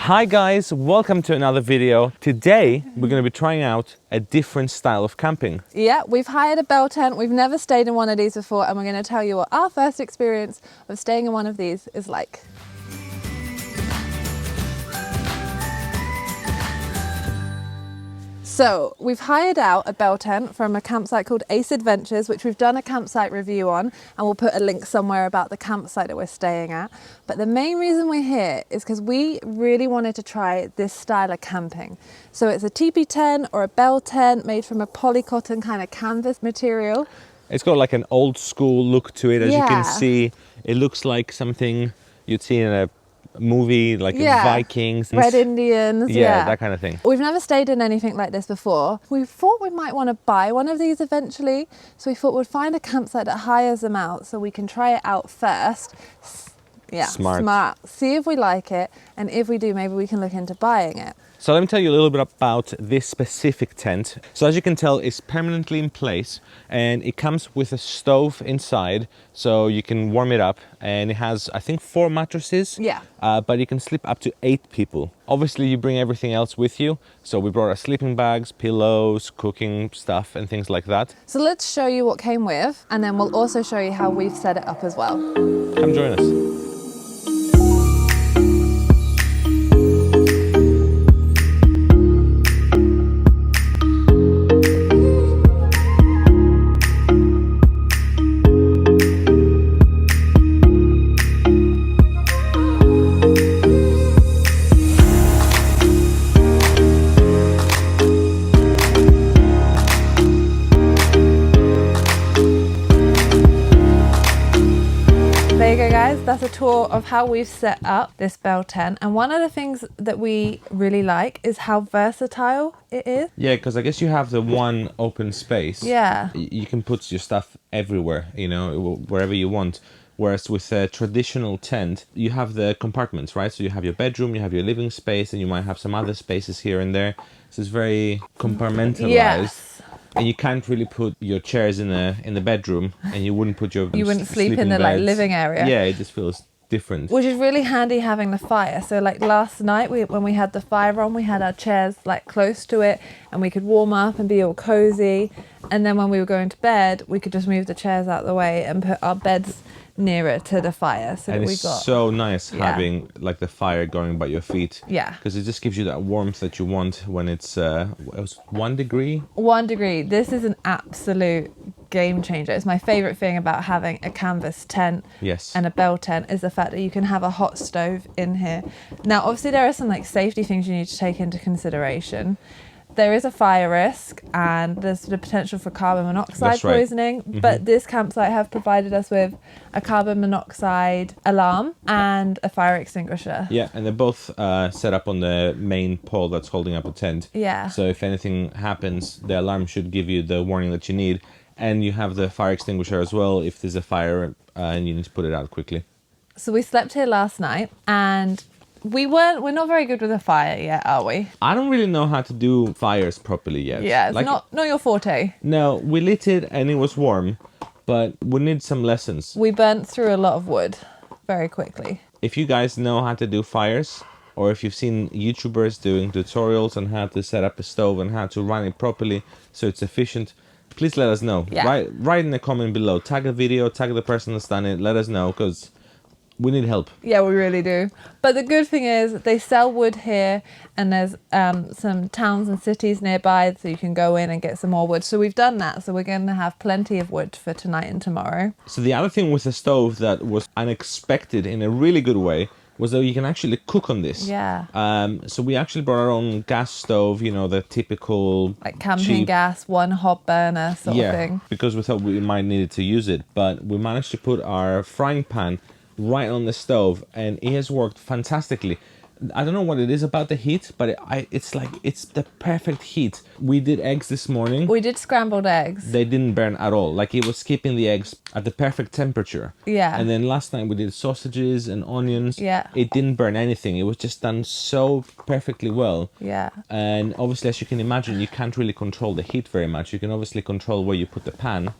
Hi guys, welcome to another video. Today we're going to be trying out a different style of camping. Yeah, we've hired a bell tent. We've never stayed in one of these before, and we're going to tell you what our first experience of staying in one of these is like. So we've hired out a bell tent from a campsite called Ace Adventures, which we've done a campsite review on, and we'll put a link somewhere about the campsite that we're staying at. But the main reason we're here is because we really wanted to try this style of camping. So it's a teepee tent or a bell tent made from a polycotton kind of canvas material. It's got like an old school look to it. As you can see, it looks like something you'd see in a movie, like Vikings, Red Indians, that kind of thing. We've never stayed in anything like this before. We thought we might want to buy one of these eventually, so we thought we'd find a campsite that hires them out so we can try it out first. Smart. See if we like it, and if we do, maybe we can look into buying it. So let me tell you a little bit about this specific tent. So as you can tell, it's permanently in place, and it comes with a stove inside, so you can warm it up, and it has, I think, 4 mattresses. Yeah. But you can sleep up to 8 people. Obviously, you bring everything else with you. So we brought our sleeping bags, pillows, cooking stuff, and things like that. So let's show you what came with, and then we'll also show you how we've set it up as well. Come join us. That's a tour of how we've set up this bell tent, and one of the things that we really like is how versatile it is. Yeah, because I guess you have the one open space. Yeah. You can put your stuff everywhere, you know, wherever you want. Whereas with a traditional tent, you have the compartments, right? So you have your bedroom, you have your living space, and you might have some other spaces here and there. So it's very compartmentalized. Yes. And you can't really put your chairs in the bedroom, and you wouldn't put your You wouldn't sleep in the like living area. Yeah, it just feels different. Which is really handy having the fire. So like last night when we had the fire on, we had our chairs like close to it, and we could warm up and be all cozy. And then when we were going to bed, we could just move the chairs out the way and put our beds nearer to the fire, so and that we it's got so nice having like the fire going by your feet. Yeah, because it just gives you that warmth that you want when it's 1 degree. 1 degree. This is an absolute game changer. It's my favorite thing about having a canvas tent. Yes. And a bell tent is the fact that you can have a hot stove in here. Now obviously there are some like safety things you need to take into consideration. There is a fire risk, and there's the potential for carbon monoxide poisoning, but this campsite have provided us with a carbon monoxide alarm and a fire extinguisher. Yeah, and they're both set up on the main pole that's holding up the tent. Yeah. So if anything happens, the alarm should give you the warning that you need. And you have the fire extinguisher as well if there's a fire and you need to put it out quickly. So we slept here last night, and we're not very good with a fire yet, are we? I don't really know how to do fires properly yet. Yeah, it's not your forte. No, we lit it and it was warm, but we need some lessons. We burnt through a lot of wood very quickly. If you guys know how to do fires, or if you've seen YouTubers doing tutorials on how to set up a stove and how to run it properly so it's efficient, please let us know. Yeah. Write in the comment below. Tag the video, tag the person that's done it. Let us know, because we need help. Yeah, we really do. But the good thing is they sell wood here, and there's some towns and cities nearby, so you can go in and get some more wood. So we've done that. So we're going to have plenty of wood for tonight and tomorrow. So the other thing with the stove that was unexpected in a really good way was that you can actually cook on this. Yeah. So we actually brought our own gas stove, you know, the typical like camping cheap gas, one hot burner sort of thing. Because we thought we might need to use it, but we managed to put our frying pan right on the stove, and it has worked fantastically. I don't know what it is about the heat, but it's the perfect heat. We did eggs this morning. We did scrambled eggs. They didn't burn at all. Like, it was keeping the eggs at the perfect temperature. Yeah. And then last night we did sausages and onions. Yeah. It didn't burn anything. It was just done so perfectly well. Yeah. And obviously, as you can imagine, you can't really control the heat very much. You can obviously control where you put the pan.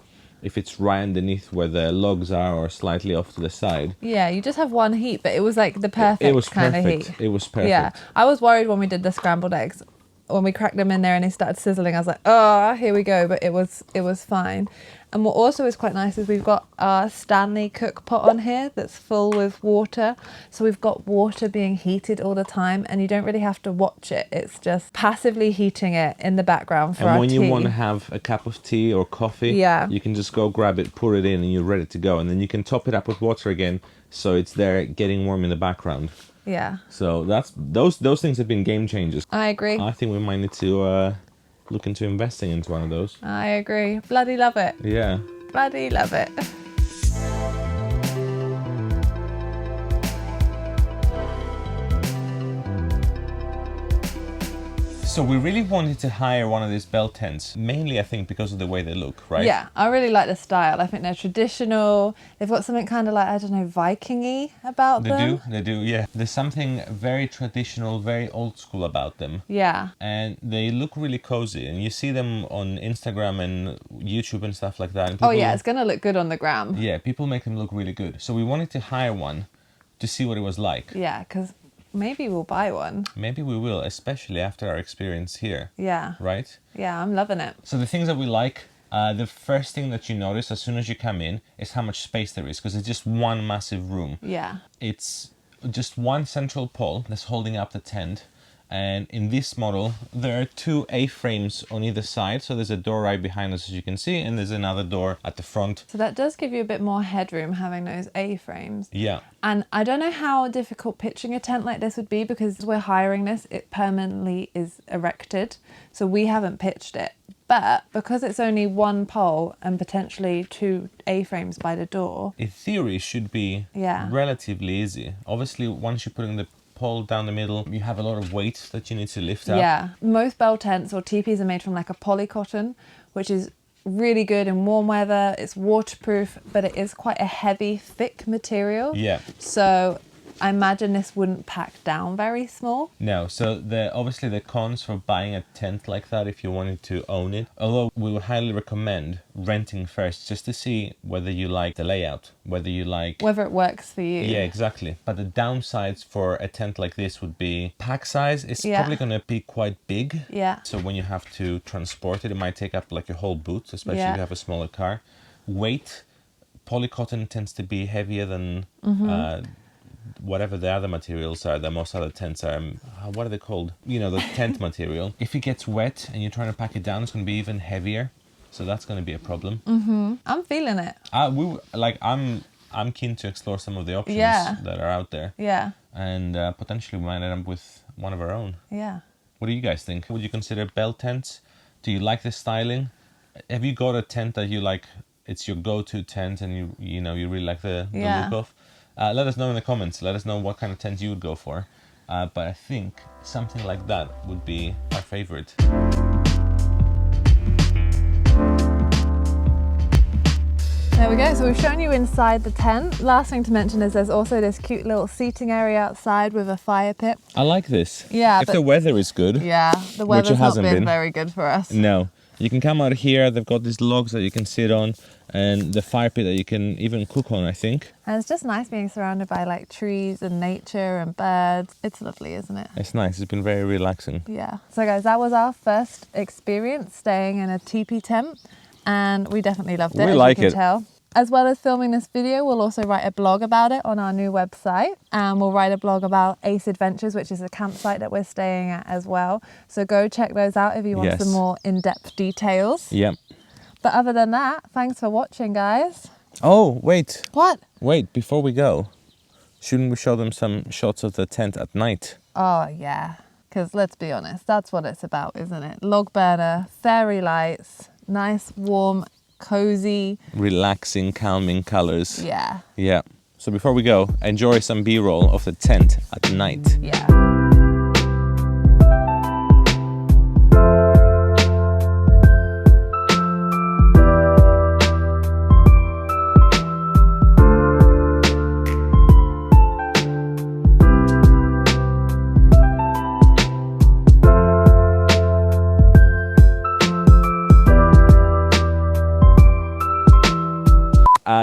if it's right underneath where the logs are or slightly off to the side. Yeah, you just have one heat, but it was like the perfect kind of heat. It was perfect. Yeah, I was worried when we did the scrambled eggs. When we cracked them in there and they started sizzling, I was like, oh, here we go. But it was fine. And what also is quite nice is we've got our Stanley cook pot on here that's full with water. So we've got water being heated all the time, and you don't really have to watch it. It's just passively heating it in the background for our tea. And when you want to have a cup of tea or coffee, you can just go grab it, pour it in, and you're ready to go. And then you can top it up with water again, so it's there getting warm in the background. Yeah. So that's those things have been game changers. I agree. I think we might need to look into investing into one of those. I agree. Bloody love it. Yeah. Bloody love it. So we really wanted to hire one of these bell tents, mainly I think because of the way they look, right? Yeah, I really like the style. I think they're traditional. They've got something kind of like, I don't know, Viking-y about them. They do, yeah. There's something very traditional, very old school about them. Yeah. And they look really cozy, and you see them on Instagram and YouTube and stuff like that. And Oh yeah, it's going to look good on the gram. Yeah, people make them look really good. So we wanted to hire one to see what it was like. Yeah, because maybe we'll buy one. Maybe we will, especially after our experience here. Yeah. Right? Yeah, I'm loving it. So the things that we like, the first thing that you notice as soon as you come in is how much space there is, because it's just one massive room. Yeah. It's just one central pole that's holding up the tent. And in this model, there are 2 A-frames on either side. So there's a door right behind us, as you can see, and there's another door at the front. So that does give you a bit more headroom having those A-frames. Yeah. And I don't know how difficult pitching a tent like this would be, because we're hiring this, it permanently is erected. So we haven't pitched it. But because it's only one pole and potentially 2 A-frames by the door, in theory, it should be relatively easy. Obviously, once you're putting the pole down the middle, you have a lot of weight that you need to lift up. Yeah, most bell tents or teepees are made from like a polycotton, which is really good in warm weather. It's waterproof, but it is quite a heavy, thick material. Yeah. So I imagine this wouldn't pack down very small. No, so obviously the cons for buying a tent like that if you wanted to own it, although we would highly recommend renting first just to see whether you like the layout, whether it works for you. Yeah, exactly. But the downsides for a tent like this would be pack size is probably going to be quite big. Yeah. So when you have to transport it, it might take up like your whole boot, especially if you have a smaller car. Weight, polycotton tends to be heavier than whatever the other materials are that most other tents are. What are they called? You know, the tent material. If it gets wet and you're trying to pack it down, it's going to be even heavier. So that's going to be a problem. I'm feeling it. I'm keen to explore some of the options that are out there. Yeah. And potentially we might end up with one of our own. Yeah. What do you guys think? Would you consider bell tents? Do you like the styling? Have you got a tent that you like? It's your go-to tent, and you really like the look of? Let us know in the comments. Let us know what kind of tent you would go for. But I think something like that would be our favorite. There we go. So we've shown you inside the tent. Last thing to mention is there's also this cute little seating area outside with a fire pit. I like this. Yeah. If the weather is good. Yeah, the weather's not been very good for us. No. You can come out here. They've got these logs that you can sit on and the fire pit that you can even cook on, I think. And it's just nice being surrounded by like trees and nature and birds. It's lovely, isn't it? It's nice. It's been very relaxing. Yeah. So guys, that was our first experience staying in a teepee tent, and we definitely loved it. We like it. Tell. As well as filming this video, we'll also write a blog about it on our new website. And we'll write a blog about Ace Adventures, which is a campsite that we're staying at as well. So go check those out if you want some more in-depth details. Yep. But other than that, thanks for watching, guys. Oh, wait. What? Wait, before we go, shouldn't we show them some shots of the tent at night? Oh, yeah. Because let's be honest, that's what it's about, isn't it? Log burner, fairy lights, nice, warm, cozy, relaxing, calming colors. Yeah. Yeah. So before we go, enjoy some B-roll of the tent at night. Yeah.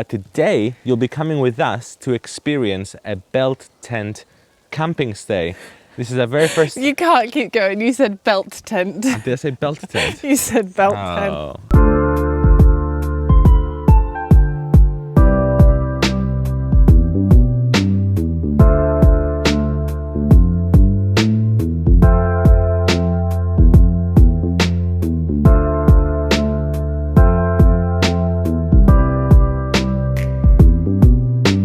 today you'll be coming with us to experience a belt tent camping stay. This is our very first... You can't keep going. You said belt tent. Did I say belt tent? You said belt tent. Oh.